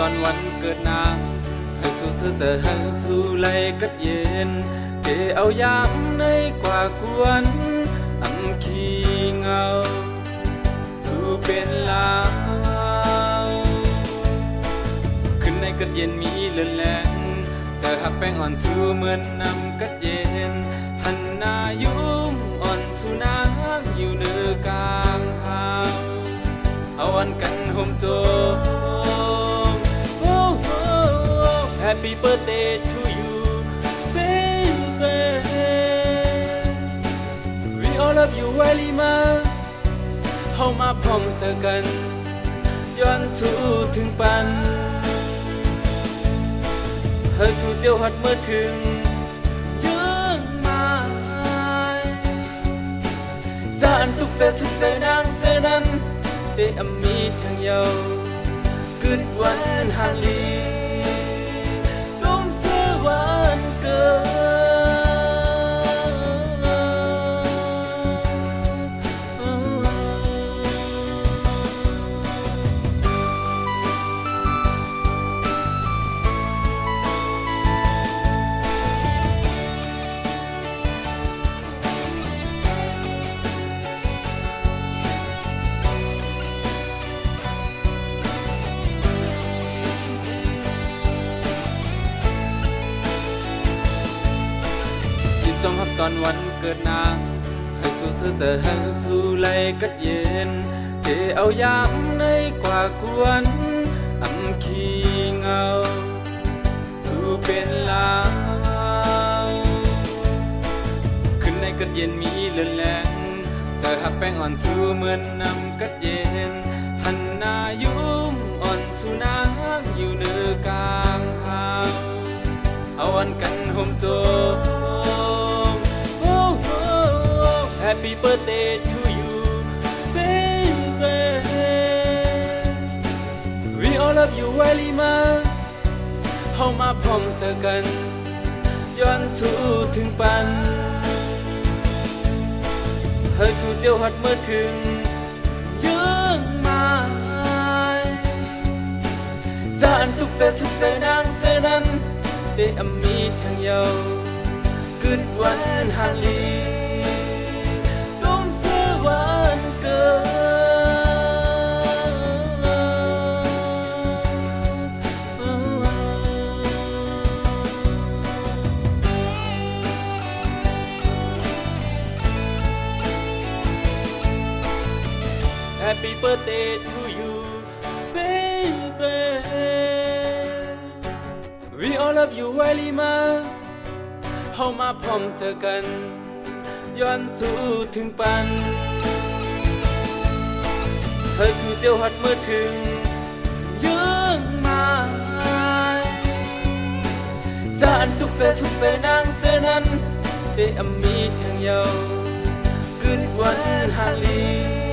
ตอนวันเกิดนางให้สู้เสือแต่ให้สู้ไล่กัดเย็นเกเอายามในกว่ากวนอำขี้เงาสู้เป็นลาวขึ้นในกัดเย็นมีเลือนแรงเจอหับแป้งอ่อนสู้เหมือนนำกัดเย็นหันหน้ายุ่มอ่อนสู้นางอยู่เนื้อกลางหาวเอาวันกันห่มโจHappy birthday to you, baby. We all love you very much. เข้ามาพร้อมเจอกันย้อนสู่ถึงปันเฮ้ยสู่เจ้าหัดเมื่อถึงยังมาสานทุกใจสุขใจนางใจนั้นได้อมีทางเยาวกึดวันหาลีวันเกิจงหับตอนวันเกิดนางให้สู้เสือแต่ให้สู้ไล่กัดเย็นเกเอายามในกว่ากวนอำขี้เงาสู้เป็นลาวขึ้นในกัดเย็นมีเลือนแรงเจอหับแป้งอ่อนสู้เหมือนนำกัดเย็นหันหน้ายุ่มอ่อนสู้นางอยู่เนื้อกลางหาวเอาวันกันห่มโจHappy birthday to you, baby. We all love you very much. เข้ามาพร้อมเจอกันย้อนสู่ถึงปันเฮ้ยสู่เจ้าหัดเมื่อถึงยังมาสานทุกใจสุขใจนางใจนั้นได้อมีทางเยาวกึดวันหาลีวันเกิด Happy birthday to you, baby. We all love you very much. เข้ามาพร้อมเจอกันย้อนสู่ถึงปันเฮ้ยสู่เจ้าหัดเมื่อถึงยังมาสานทุกใจสุขใจนางใจนั้นได้อมีทางเยาวกึดวันหาลี